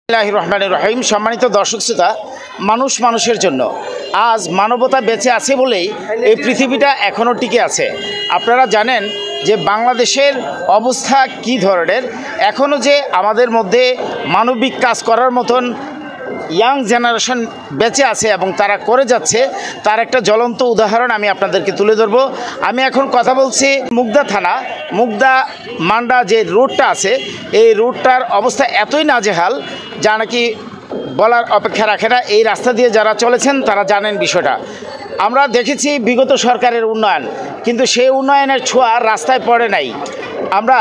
রহমানির রহিম। সম্মানিত দর্শক শ্রোতা, মানুষ মানুষের জন্য, আজ মানবতা বেঁচে আছে বলেই এই পৃথিবীটা এখনও টিকে আছে। আপনারা জানেন যে বাংলাদেশের অবস্থা কী ধরনের, এখনও যে আমাদের মধ্যে মানবিক কাজ করার মতন ইয়াং জেনারেশন বেঁচে আছে এবং তারা করে যাচ্ছে, তার একটা জ্বলন্ত উদাহরণ আমি আপনাদেরকে তুলে ধরব। আমি এখন কথা বলছি মুগদা থানা, মুগদা মান্ডা যে রোডটা আছে, এই রোডটার অবস্থা এতই নাজেহাল যা নাকি বলার অপেক্ষা রাখে না। এই রাস্তা দিয়ে যারা চলেছেন তারা জানেন বিষয়টা। আমরা দেখেছি বিগত সরকারের উন্নয়ন, কিন্তু সেই উন্নয়নের ছোঁয়া রাস্তায় পড়ে নাই। আমরা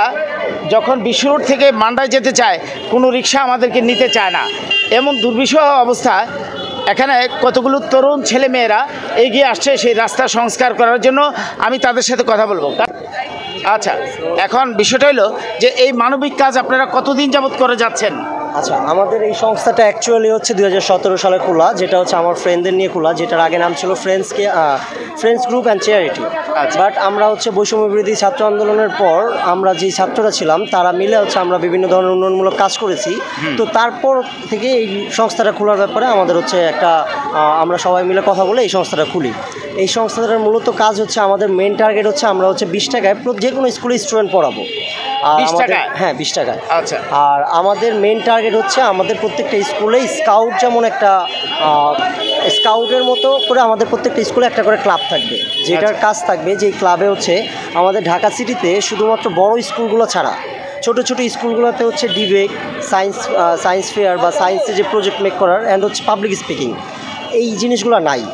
যখন বিশ্ব রোড থেকে মান্ডায় যেতে চাই, কোনো রিক্সা আমাদেরকে নিতে চায় না। এমন দুর্বিষহ অবস্থা, এখানে কতগুলো তরুণ ছেলেমেয়েরা এগিয়ে আসছে সেই রাস্তা সংস্কার করার জন্য। আমি তাদের সাথে কথা বলবো। আচ্ছা, এখন বিষয়টা হলো যে এই মানবিক কাজ আপনারা কতদিন যাবত করে যাচ্ছেন? আচ্ছা, আমাদের এই সংস্থাটা অ্যাকচুয়ালি হচ্ছে 2017 সালে খোলা, যেটা হচ্ছে আমার ফ্রেন্ডদের নিয়ে খোলা, যেটার আগে নাম ছিল friends group and charity. But আমরা হচ্ছে বৈষম্য বিরোধী ছাত্র আন্দোলনের পর আমরা যে ছাত্ররা ছিলাম তারা মিলে হচ্ছে আমরা বিভিন্ন ধরনের উন্নয়নমূলক কাজ করেছি। তো তারপর থেকে এই সংস্থাটা খোলার ব্যাপারে আমাদের হচ্ছে একটা আমরা সবাই মিলে কথা বলে এই সংস্থাটা খুলি। এই সংস্থাটার মূলত কাজ হচ্ছে, আমাদের মেন টার্গেট হচ্ছে আমরা হচ্ছে 20 টাকায় যে কোনো স্কুলে স্টুডেন্ট পড়াবো। 20 টাকায়? হ্যাঁ, 20 টাকায়। আচ্ছা। আর আমাদের মেন টার্গেট হচ্ছে আমাদের প্রত্যেকটা স্কুলে স্কাউট, যেমন একটা স্কাউটের মতো করে আমাদের প্রত্যেকটা স্কুলে একটা করে ক্লাব থাকবে, যেটার কাজ থাকবে যে ক্লাবে হচ্ছে আমাদের ঢাকা সিটিতে শুধুমাত্র বড় স্কুলগুলো ছাড়া ছোটো ছোটো স্কুলগুলোতে হচ্ছে ডিবেট, সায়েন্স ফেয়ার বা সায়েন্সে যে প্রজেক্ট মেক করার অ্যান্ড হচ্ছে পাবলিক স্পিকিং, এই জিনিসগুলো নাই।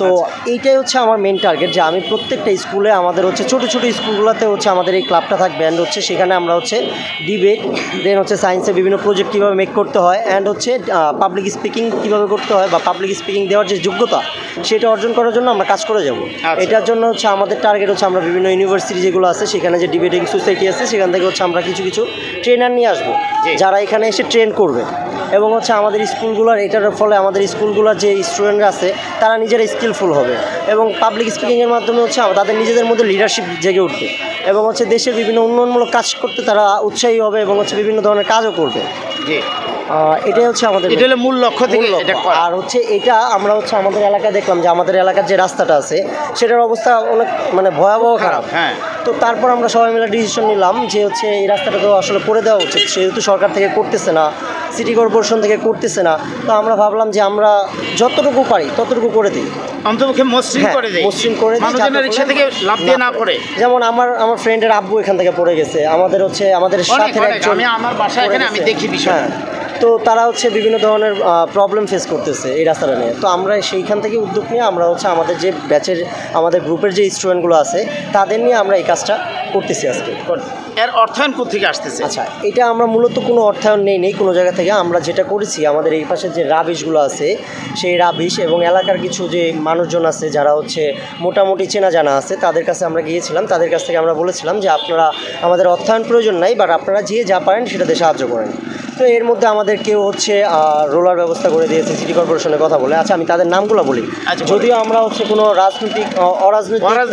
তো এইটাই হচ্ছে আমার মেন টার্গেট, যে আমি প্রত্যেকটা স্কুলে আমাদের হচ্ছে ছোটো ছোটো স্কুলগুলোতে হচ্ছে আমাদের এই ক্লাবটা থাকবে। অ্যান্ড হচ্ছে সেখানে আমরা হচ্ছে ডিবেট, দেন হচ্ছে সায়েন্সের বিভিন্ন প্রজেক্ট কীভাবে মেক করতে হয়, অ্যান্ড হচ্ছে পাবলিক স্পিকিং কীভাবে করতে হয় বা পাবলিক স্পিকিং দেওয়ার যে যোগ্যতা সেটা অর্জন করার জন্য আমরা কাজ করে যাব। এটার জন্য হচ্ছে আমাদের টার্গেট হচ্ছে আমরা বিভিন্ন ইউনিভার্সিটি যেগুলো আছে সেখানে যে ডিবেটিং সোসাইটি আছে সেখান থেকে হচ্ছে আমরা কিছু কিছু ট্রেনার নিয়ে আসবো, যারা এখানে এসে ট্রেন করবে। এবং হচ্ছে আমাদের স্কুলগুলোর এটার ফলে আমাদের স্কুলগুলোর যে স্টুডেন্টরা আছে তারা নিজেরা স্কিলফুল হবে এবং পাবলিক স্পিকিংয়ের মাধ্যমে হচ্ছে তাদের নিজেদের মধ্যে লিডারশিপ জেগে উঠবে এবং হচ্ছে দেশের বিভিন্ন উন্নয়নমূলক কাজ করতে তারা উৎসাহী হবে এবং হচ্ছে বিভিন্ন ধরনের কাজও করবে। এটাই হচ্ছে আমাদের, এটা হলো মূল লক্ষ্য থেকে। আর হচ্ছে এটা আমরা হচ্ছে আমাদের এলাকায় দেখলাম যে আমাদের এলাকার যে রাস্তাটা আছে সেটার অবস্থা অনেক ভয়াবহ খারাপ। হ্যাঁ। তো তারপর আমরা সবাই মিলে ডিসিশন নিলাম যে হচ্ছে এই রাস্তাটা তো আসলে করে দেওয়া উচিত, সেহেতু সরকার থেকে করতেছে না, সিটি কর্পোরেশন থেকে করতেছে না। তো আমরা ভাবলাম যে আমরা যতটুকু পারি ততটুকু করে দিই, অন্তপক্ষে মসৃণ করে দিই, রিক্সা থেকে লাভ দিয়ে না পড়ে। যেমন আমার ফ্রেন্ডের আব্বু এখান থেকে পড়ে গেছে, আমাদের হচ্ছে আমাদের সাথে আমার বাসায় এখানে আমি দেখি বিষয়। তো তারা হচ্ছে বিভিন্ন ধরনের প্রবলেম ফেস করতেছে এই রাস্তাটা নিয়ে। তো আমরা সেইখান থেকে উদ্যোগ নিয়ে আমরা হচ্ছে আমাদের যে ব্যাচের আমাদের গ্রুপের যে স্টুডেন্টগুলো আছে তাদের নিয়ে আমরা এই কাজটা করতেছি আজকে। এর অর্থায়ন কোথেকে আসতেছে? আচ্ছা, এটা আমরা মূলত কোনো অর্থায়ন নেই কোনো জায়গা থেকে। আমরা যেটা করেছি, আমাদের এই পাশে যে রাবিশগুলো আছে সেই রাবিশ এবং এলাকার কিছু যে মানুষজন আছে যারা হচ্ছে মোটামুটি চেনা জানা আছে তাদের কাছে আমরা গিয়েছিলাম। তাদের কাছ থেকে আমরা বলেছিলাম যে আপনারা, আমাদের অর্থায়ন প্রয়োজন নাই, বাট আপনারা যে যা পারেন সেটাতে সাহায্য করেন। তো এর মধ্যে আমাদের কেউ হচ্ছে রোলার ব্যবস্থা করে দিয়েছে সিটি কর্পোরেশনের কথা বলে। আচ্ছা, আমি তাদের নামগুলো বলি। যদিও আমরা হচ্ছে কোনো অরাজনৈতিক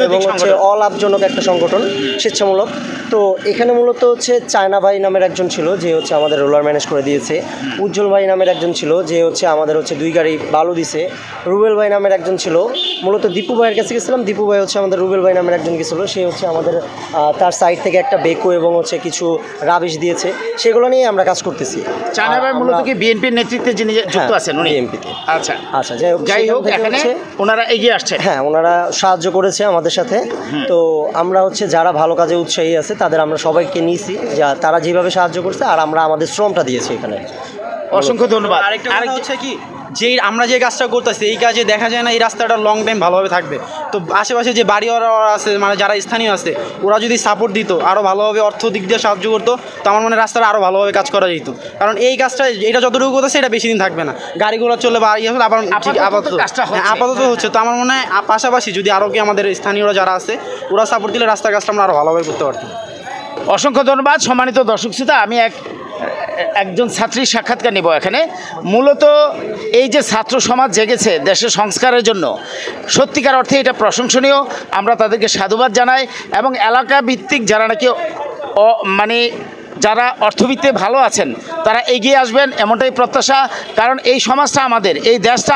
এবং হচ্ছে অলাভজনক একটা সংগঠন, স্বেচ্ছামূলক। তো এখানে মূলত হচ্ছে চায়না ভাই নামের একজন ছিল যে হচ্ছে আমাদের রোলার ম্যানেজ করে দিয়েছে। উজ্জ্বল ভাই নামের একজন ছিল যে হচ্ছে আমাদের হচ্ছে 2 গাড়ি বালু দিছে। রুবেল ভাই নামের একজন ছিল, মূলত দীপু ভাইয়ের কাছে গেছিলাম। দীপু ভাই হচ্ছে আমাদের রুবেল ভাই নামের একজন গেছিলো, সে হচ্ছে আমাদের তার সাইড থেকে একটা বেকো এবং হচ্ছে কিছু রাবিশ দিয়েছে, সেগুলো নিয়ে আমরা কাজ করতেছি। চায়না ভাই মূলত কি বিএনপির নেতৃত্বে যিনি যুক্ত আছেন উনি বিএনপিতে? আচ্ছা আচ্ছা, যাই হোক এখানে ওনারা এগিয়ে আসছে। হ্যাঁ, ওনারা সাহায্য করেছে আমাদের সাথে। তো আমরা হচ্ছে যারা ভালো কাজে উৎসাহী আছে তাদের আমরা সবাইকে নিয়েছি, যা তারা যেভাবে সাহায্য করছে, আর আমরা আমাদের শ্রমটা দিয়েছি এখানে। অসংখ্য ধন্যবাদ। আরেকটা হচ্ছে কি, আমরা যে কাজটা করতেছি এই কাজে দেখা যায় না এই রাস্তাটা লং টাইম ভালোভাবে থাকবে। তো আশেপাশে যে বাড়িওয়ালা আছে, যারা স্থানীয় আছে, ওরা যদি সাপোর্ট দিত, আরও ভালোভাবে অর্থ দিক দিয়ে সাহায্য করতো, তো আমার মনে হয় রাস্তাটা আরও ভালোভাবে কাজ করা যেত। কারণ এই কাজটা এটা যতটুকু করতেছে এটা বেশি দিন থাকবে না, গাড়িগুলো চললে বা আবার আপাতত হচ্ছে। তো আমার মনে হয় পাশাপাশি যদি আরও কি আমাদের স্থানীয়রা যারা আছে ওরা সাপোর্ট দিলে রাস্তার কাজটা আমরা আরও ভালোভাবে করতে পারতাম। অসংখ্য ধন্যবাদ। সম্মানিত দর্শক শ্রোতা, আমি একজন ছাত্রীর সাক্ষাৎকার নিব এখানে। মূলত এই যে ছাত্র সমাজ জেগেছে দেশের সংস্কারের জন্য, সত্যিকার অর্থে এটা প্রশংসনীয়। আমরা তাদেরকে সাধুবাদ জানাই এবং এলাকা ভিত্তিক যারা নাকি যারা অর্থবিত্তে ভালো আছেন তারা এগিয়ে আসবেন এমনটাই প্রত্যাশা। কারণ এই সমাজটা আমাদের, এই দেশটা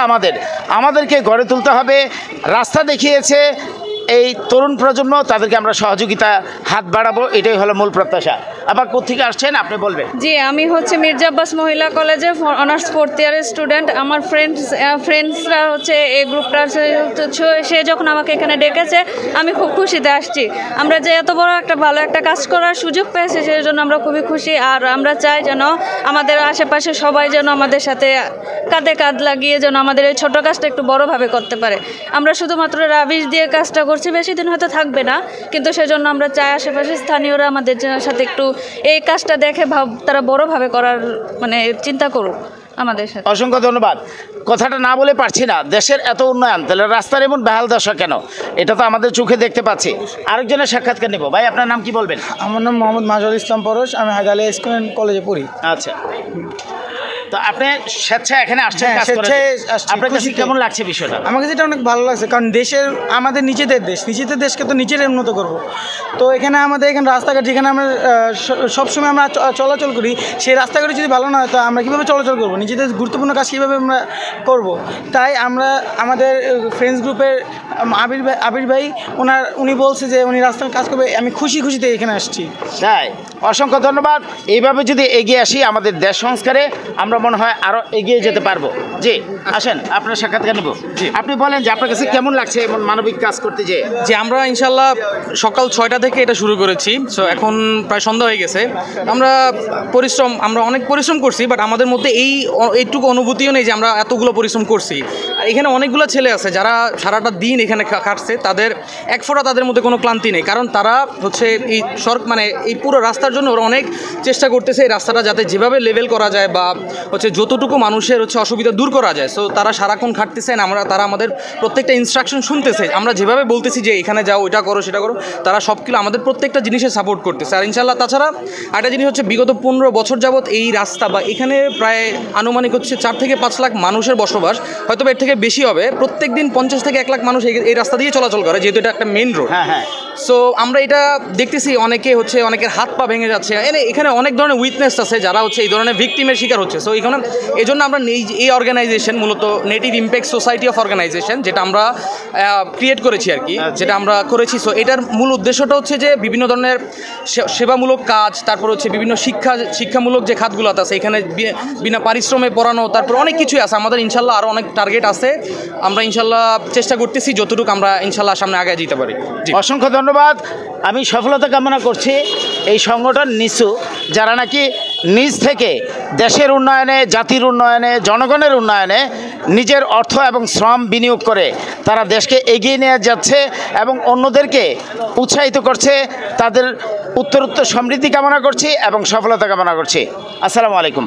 আমাদেরকে গড়ে তুলতে হবে। রাস্তা দেখিয়েছে এই তরুণ প্রজন্ম, তাদেরকে আমরা সহযোগিতা হাত বাড়াবো, এটাই হলো মূল প্রত্যাশা। আবার কোথেকে আসছেন আপনি বলবেন? জি, আমি হচ্ছে মির্জা আব্বাস মহিলা কলেজে অনার্স 4th ইয়ারের স্টুডেন্ট। আমার ফ্রেন্ডসরা হচ্ছে এই গ্রুপটার, সে যখন আমাকে এখানে ডেকেছে আমি খুব খুশিতে আসছি। আমরা যে এত বড় একটা ভালো একটা কাজ করার সুযোগ পেয়েছি সেই জন্য আমরা খুবই খুশি। আর আমরা চাই যেন আমাদের আশেপাশে সবাই যেন আমাদের সাথে কাঁধে কাঁধ লাগিয়ে যেন আমাদের এই ছোটো কাজটা একটু বড়োভাবে করতে পারে। আমরা শুধুমাত্র রাবিশ দিয়ে কাজটা করছি, বেশি দিন হয়তো থাকবে না, কিন্তু সেজন্য আমরা চাই আশেপাশে স্থানীয়রা আমাদের সাথে একটু এই কাজটা দেখে তারা বড়োভাবে করার মানে চিন্তা করুক আমাদের সাথে। অসংখ্য ধন্যবাদ। কথাটা না বলে পারছি না, দেশের এত উন্নয়ন, তাহলে রাস্তার এমন বেহাল দশা কেন? এটা তো আমাদের চোখে দেখতে পাচ্ছি। আরেকজনের সাক্ষাৎকার নেব। ভাই, আপনার নাম কি বলবেন? আমার নাম মোহাম্মদ মাজহারুল ইসলাম পরশ, আমি হায়দারালী স্কুল কলেজে পড়ি। আচ্ছা, তো আপনি স্বেচ্ছায় এখানে আসছেন কাজ করতে, আপনার কাছে কেমন লাগছে বিষয়টা? আমার কাছে এটা অনেক ভালো লাগছে, কারণ আমাদের নিজেদের দেশকে তো নিজেরাই উন্নত করব। তো এখানে রাস্তাঘাট যেখানে আমরা সবসময় আমরা চলাচল করি, সেই রাস্তাঘাটে যদি ভালো না হয় তো আমরা কীভাবে চলাচল করবো? নিজেদের গুরুত্বপূর্ণ কাজ কীভাবে আমরা করব? তাই আমরা আমাদের ফ্রেন্ডস গ্রুপের আবির ভাই উনি বলছে যে উনি রাস্তার কাজ করবে, আমি খুশিতে এখানে আসছি। তাই অসংখ্য ধন্যবাদ। এইভাবে যদি এগিয়ে আসি আমাদের দেশ সংস্কারে, আমরা মনে হয় আরও এগিয়ে যেতে পারবো। জি, আসেন আপনার সাক্ষাৎকার নেব। জি, আপনি বলেন যে আপনার কাছে কেমন লাগছে এমন মানবিক কাজ করতে? যে আমরা ইনশাল্লাহ সকাল 6টা থেকে এটা শুরু করেছি, সো এখন প্রায় সন্ধ্যা হয়ে গেছে। আমরা অনেক পরিশ্রম করছি, বাট আমাদের মধ্যে এইটুকু অনুভূতিও নেই যে আমরা এতগুলো পরিশ্রম করছি। আর এখানে অনেকগুলো ছেলে আছে যারা সারাটা দিন এখানে খাটছে, তাদের এক ফোঁটা তাদের মধ্যে কোনো ক্লান্তি নেই, কারণ তারা হচ্ছে এই পুরো রাস্তার জন্য ওরা অনেক চেষ্টা করতেছে এই রাস্তাটা যাতে যেভাবে লেভেল করা যায় বা হচ্ছে যতটুকু মানুষের হচ্ছে অসুবিধা দূর করা যায়। সো তারা সারাক্ষণ খাটতেছেন, তারা আমাদের প্রত্যেকটা ইনস্ট্রাকশন শুনতেছে। আমরা যেভাবে বলতেছি যে এখানে যাও, ওইটা করো, সেটা করো, তারা সবগুলো আমাদের প্রত্যেকটা জিনিসে সাপোর্ট করতেছে। আর ইনশাল্লাহ তাছাড়া একটা জিনিস হচ্ছে বিগত 15 বছর যাবৎ এই রাস্তা বা এখানে প্রায় আনুমানিক হচ্ছে 4 থেকে 5 লাখ মানুষের বসবাস, হয়তো এর থেকে বেশি হবে। প্রত্যেক দিন 50 থেকে 1 লাখ মানুষ এই রাস্তা দিয়ে চলাচল করে, যেহেতু এটা একটা মেইন রোড। হ্যাঁ। সো আমরা এটা দেখতেছি অনেকের হাত পা ভেঙে যাচ্ছে। এখানে অনেক ধরনের উইটনেস আছে যারা হচ্ছে এই ধরনের ভিকটিমের শিকার হচ্ছে। সো এই জন্য আমরা এই অর্গানাইজেশন, মূলত native impact society of organisation, যেটা আমরা ক্রিয়েট করেছি আর কি, যেটা আমরা করেছি। সো এটার মূল উদ্দেশ্যটা হচ্ছে যে বিভিন্ন ধরনের সেবামূলক কাজ, তারপর হচ্ছে বিভিন্ন শিক্ষামূলক যে খাতগুলো আছে এখানে বিনা পারিশ্রমে পড়ানো, তারপর অনেক কিছুই আছে আমাদের। ইনশাল্লাহ আরও অনেক টার্গেট আছে, আমরা ইনশাল্লাহ চেষ্টা করতেছি যতটুকু আমরা ইনশাল্লাহ সামনে আগে যেতে পারি। অসংখ্য ধন্যবাদ। আমি সফলতা কামনা করছি এই সংগঠন নিসু, যারা নাকি নিজ থেকে দেশের উন্নয়নে, জাতির উন্নয়নে, জনগণের উন্নয়নে নিজের অর্থ এবং শ্রম বিনিয়োগ করে তারা দেশকে এগিয়ে নিয়ে যাচ্ছে এবং অন্যদেরকে উৎসাহিত করছে। তাদের উত্তরোত্তর সমৃদ্ধি কামনা করছি এবং সফলতা কামনা করছি। আসসালামু আলাইকুম।